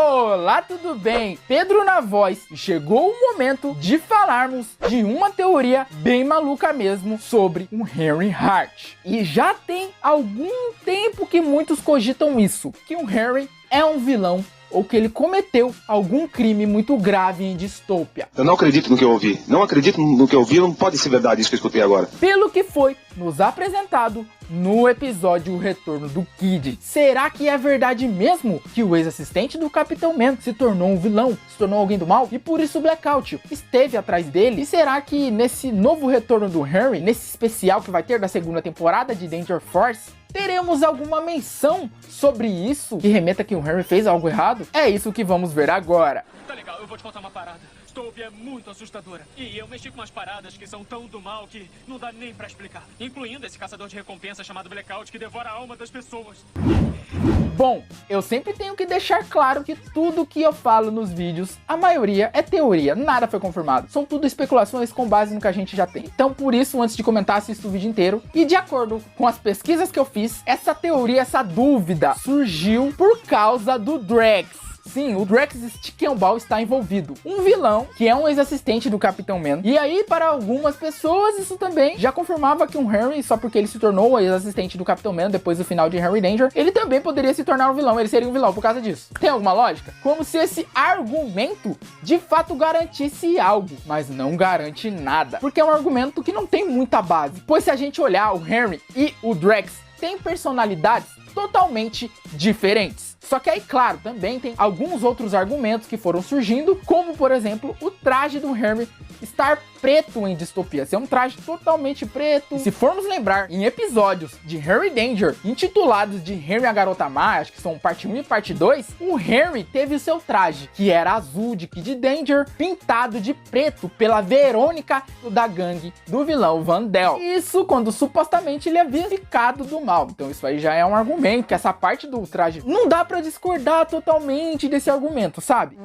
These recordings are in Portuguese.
Olá, tudo bem? Pedro na voz, e chegou o momento de falarmos de uma teoria bem maluca mesmo sobre o Henry Hart. E já tem algum tempo que muitos cogitam isso, que o Henry é um vilão ou que ele cometeu algum crime muito grave em Dystopia. Eu não acredito no que eu ouvi. Não acredito no que eu ouvi, não pode ser verdade isso que eu escutei agora. Pelo que foi nos apresentado no episódio O Retorno do Kid. Será que é verdade mesmo que o ex-assistente do Capitão Man se tornou um vilão, se tornou alguém do mal? E por isso o Blackout esteve atrás dele? E será que nesse novo retorno do Henry, nesse especial que vai ter da segunda temporada de Danger Force, teremos alguma menção sobre isso que remeta que o Henry fez algo errado? É isso que vamos ver agora. Tá legal, eu vou te contar uma parada. Dystopia é muito assustadora. E eu mexi com umas paradas que são tão do mal que não dá nem pra explicar. Incluindo esse caçador de recompensa chamado Blackout que devora a alma das pessoas. Bom, eu sempre tenho que deixar claro que tudo que eu falo nos vídeos, a maioria é teoria, nada foi confirmado. São tudo especulações com base no que a gente já tem. Então por isso, antes de comentar, assista o vídeo inteiro. E de acordo com as pesquisas que eu fiz, essa teoria, essa dúvida surgiu por causa do Drax. Sim, o Drax Stickenball está envolvido. Um vilão que é um ex-assistente do Capitão Man. E aí, para algumas pessoas, isso também já confirmava que um Henry, só porque ele se tornou ex-assistente do Capitão Man depois do final de Henry Danger, ele também poderia se tornar um vilão. Ele seria um vilão por causa disso. Tem alguma lógica? Como se esse argumento de fato garantisse algo, mas não garante nada. Porque é um argumento que não tem muita base. Pois se a gente olhar o Henry e o Drax, têm personalidades totalmente diferentes. Só que aí, claro, também tem alguns outros argumentos que foram surgindo, como, por exemplo, o traje do Henry estar preto em Dystopia, ser um traje totalmente preto. E se formos lembrar, em episódios de Henry Danger, intitulados de Henry a Garota Má, acho que são parte 1 e parte 2, o Henry teve o seu traje, que era azul de Kid Danger, pintado de preto pela Verônica da gangue do vilão Vandal. Isso quando supostamente ele havia ficado do mal. Então isso aí já é um argumento, que essa parte do traje não dá pra discordar totalmente desse argumento, sabe?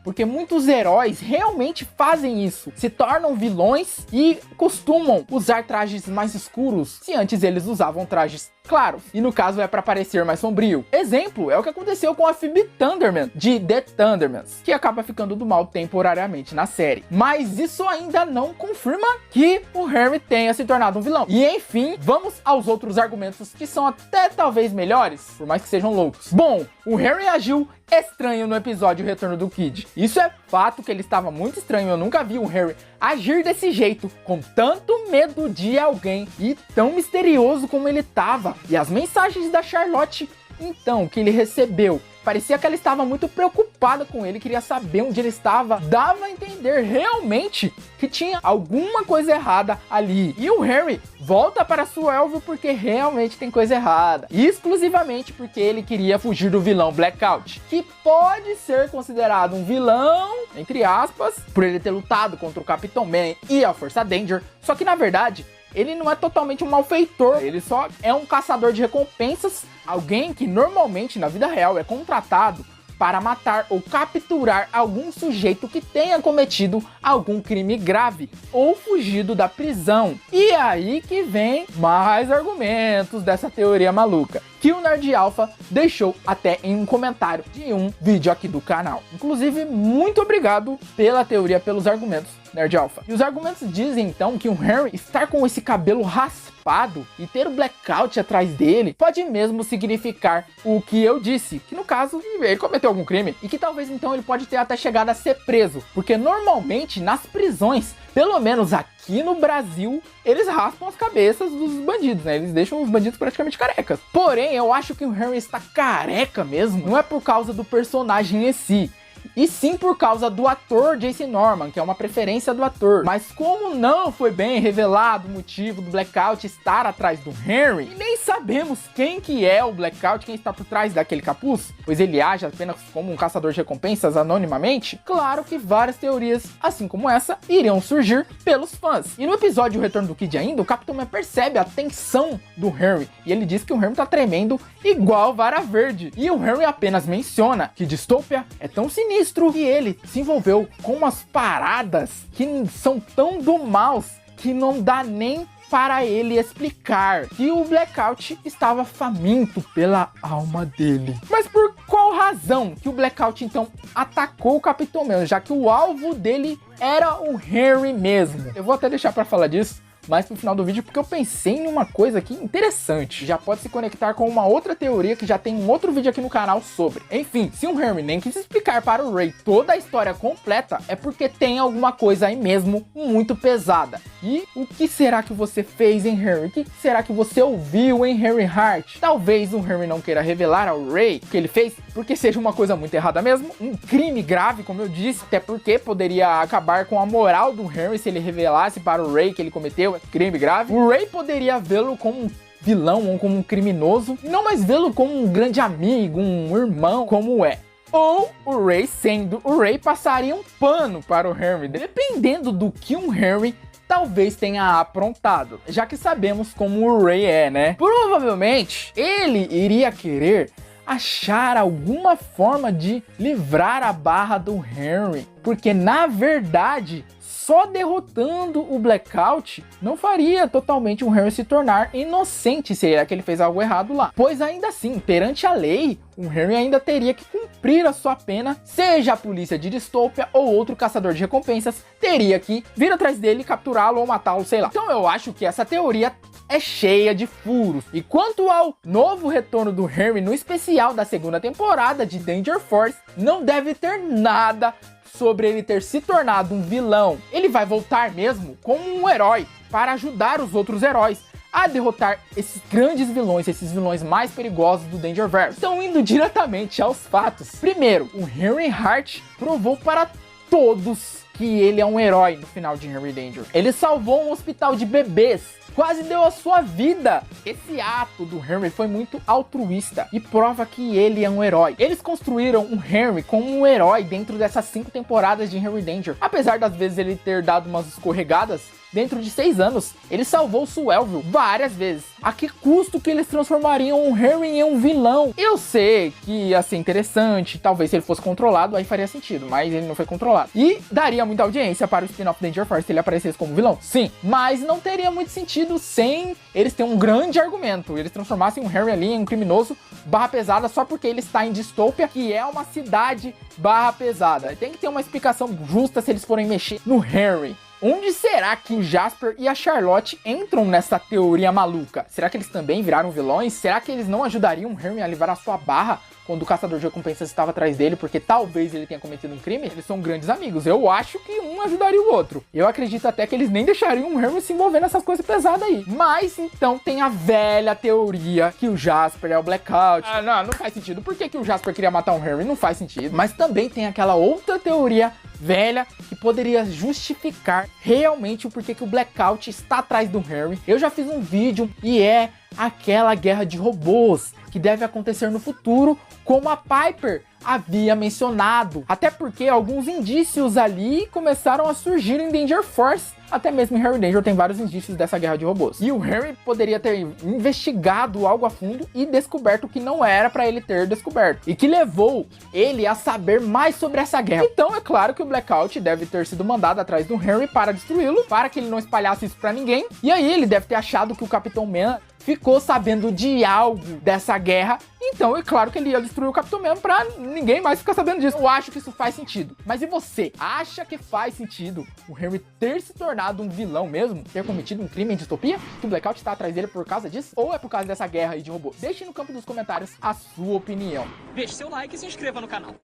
Porque muitos heróis realmente fazem isso. Se tornam vilões e costumam usar trajes mais escuros, se antes eles usavam trajes claros. E no caso é para parecer mais sombrio. Exemplo é o que aconteceu com a Phoebe Thunderman, de The Thundermans, que acaba ficando do mal temporariamente na série. Mas isso ainda não confirma que o Henry tenha se tornado um vilão. E enfim, vamos aos outros argumentos que são até talvez melhores, por mais que sejam loucos. Bom, o Henry agiu estranho no episódio O Retorno do Kid. Isso é fato, que ele estava muito estranho. Eu nunca vi o Henry agir desse jeito, com tanto medo de alguém e tão misterioso como ele estava. E as mensagens da Charlotte, então, que ele recebeu, parecia que ela estava muito preocupada com ele, queria saber onde ele estava. Dava a entender realmente que tinha alguma coisa errada ali. E o Henry volta para Suelville porque realmente tem coisa errada. Exclusivamente porque ele queria fugir do vilão Blackout, que pode ser considerado um vilão, entre aspas, por ele ter lutado contra o Capitão Man e a Força Danger. Só que na verdade, ele não é totalmente um malfeitor, ele só é um caçador de recompensas, alguém que normalmente na vida real é contratado para matar ou capturar algum sujeito que tenha cometido algum crime grave ou fugido da prisão. E aí que vem mais argumentos dessa teoria maluca, que o Nerd Alpha deixou até em um comentário de um vídeo aqui do canal. Inclusive, muito obrigado pela teoria, pelos argumentos, Nerd Alpha. E os argumentos dizem então que o Henry estar com esse cabelo raspado e ter o Blackout atrás dele pode mesmo significar o que eu disse, que no caso ele cometeu algum crime e que talvez então ele pode ter até chegado a ser preso, porque normalmente nas prisões, pelo menos aqui no Brasil, eles raspam as cabeças dos bandidos, né? Eles deixam os bandidos praticamente carecas. Porém, eu acho que o Henry está careca mesmo, não é por causa do personagem em si, e sim por causa do ator Jason Norman, que é uma preferência do ator. Mas como não foi bem revelado o motivo do Blackout estar atrás do Henry, e nem sabemos quem que é o Blackout, quem está por trás daquele capuz, pois ele age apenas como um caçador de recompensas anonimamente, claro que várias teorias, assim como essa, iriam surgir pelos fãs. E no episódio O Retorno do Kid ainda, o Capitão Man percebe a tensão do Henry, e ele diz que o Henry tá tremendo igual vara verde. E o Henry apenas menciona que Dystopia é tão sinistro e ele se envolveu com umas paradas que são tão do mal que não dá nem para ele explicar que o Blackout estava faminto pela alma dele. Mas por qual razão que o Blackout então atacou o Capitão Man, já que o alvo dele era o Henry mesmo? Eu vou até deixar para falar disso mais pro final do vídeo, porque eu pensei em uma coisa aqui interessante. Já pode se conectar com uma outra teoria que já tem um outro vídeo aqui no canal sobre. Enfim, se o Henry nem quis explicar para o Ray toda a história completa, é porque tem alguma coisa aí mesmo muito pesada. E o que será que você fez, hein, Henry? O que será que você ouviu, hein, Henry Hart? Talvez o Henry não queira revelar ao Ray o que ele fez, porque seja uma coisa muito errada mesmo, um crime grave, como eu disse, até porque poderia acabar com a moral do Henry se ele revelasse para o Ray que ele cometeu crime grave. O Ray poderia vê-lo como um vilão ou como um criminoso, não mais vê-lo como um grande amigo, um irmão, como é. Ou o Ray, sendo o Ray, passaria um pano para o Henry, dependendo do que um Henry talvez tenha aprontado, já que sabemos como o Ray é, né? Provavelmente, ele iria querer achar alguma forma de livrar a barra do Henry, porque na verdade, só derrotando o Blackout não faria totalmente o Henry se tornar inocente se é que ele fez algo errado lá. Pois ainda assim, perante a lei, o Henry ainda teria que cumprir a sua pena, seja a polícia de Dystopia ou outro caçador de recompensas teria que vir atrás dele, capturá-lo ou matá-lo, sei lá. Então eu acho que essa teoria é cheia de furos. E quanto ao novo retorno do Henry no especial da segunda temporada de Danger Force, não deve ter nada sobre ele ter se tornado um vilão. Ele vai voltar mesmo como um herói para ajudar os outros heróis a derrotar esses grandes vilões, esses vilões mais perigosos do Dangerverse. Então, indo diretamente aos fatos. Primeiro, o Henry Hart provou para todos que ele é um herói no final de Henry Danger. Ele salvou um hospital de bebês, quase deu a sua vida. Esse ato do Henry foi muito altruísta e prova que ele é um herói. Eles construíram o Henry como um herói dentro dessas 5 temporadas de Henry Danger. Apesar das vezes ele ter dado umas escorregadas, dentro de 6 anos, ele salvou o Swellville várias vezes. A que custo que eles transformariam o Henry em um vilão? Eu sei que ia ser interessante, talvez se ele fosse controlado, aí faria sentido, mas ele não foi controlado. E daria muita audiência para o spin-off Danger Force se ele aparecesse como vilão? Sim, mas não teria muito sentido sem eles terem um grande argumento. Eles transformassem o Henry ali em um criminoso barra pesada só porque ele está em Dystopia, que é uma cidade barra pesada. Tem que ter uma explicação justa se eles forem mexer no Henry. Onde será que o Jasper e a Charlotte entram nessa teoria maluca? Será que eles também viraram vilões? Será que eles não ajudariam o Henry a livrar a sua barra quando o caçador de recompensas estava atrás dele, porque talvez ele tenha cometido um crime? Eles são grandes amigos. Eu acho que um ajudaria o outro. Eu acredito até que eles nem deixariam o Henry se envolver nessas coisas pesadas aí. Mas então tem a velha teoria que o Jasper é o Blackout. Não faz sentido. Por que o Jasper queria matar o Henry? Não faz sentido. Mas também tem aquela outra teoria velha que poderia justificar realmente o porquê que o Blackout está atrás do Henry. Eu já fiz um vídeo e é aquela guerra de robôs que deve acontecer no futuro, como a Piper havia mencionado. Até porque alguns indícios ali começaram a surgir em Danger Force. Até mesmo em Henry Danger tem vários indícios dessa guerra de robôs. E o Henry poderia ter investigado algo a fundo e descoberto que não era para ele ter descoberto. E que levou ele a saber mais sobre essa guerra. Então é claro que o Blackout deve ter sido mandado atrás do Henry para destruí-lo, para que ele não espalhasse isso para ninguém. E aí ele deve ter achado que o Capitão Man ficou sabendo de algo dessa guerra, então é claro que ele ia destruir o Capitão Man pra ninguém mais ficar sabendo disso. Eu acho que isso faz sentido. Mas e você? Acha que faz sentido o Henry ter se tornado um vilão mesmo? Ter cometido um crime em Dystopia? Que o Blackout está atrás dele por causa disso? Ou é por causa dessa guerra aí de robôs? Deixe no campo dos comentários a sua opinião. Deixe seu like e se inscreva no canal.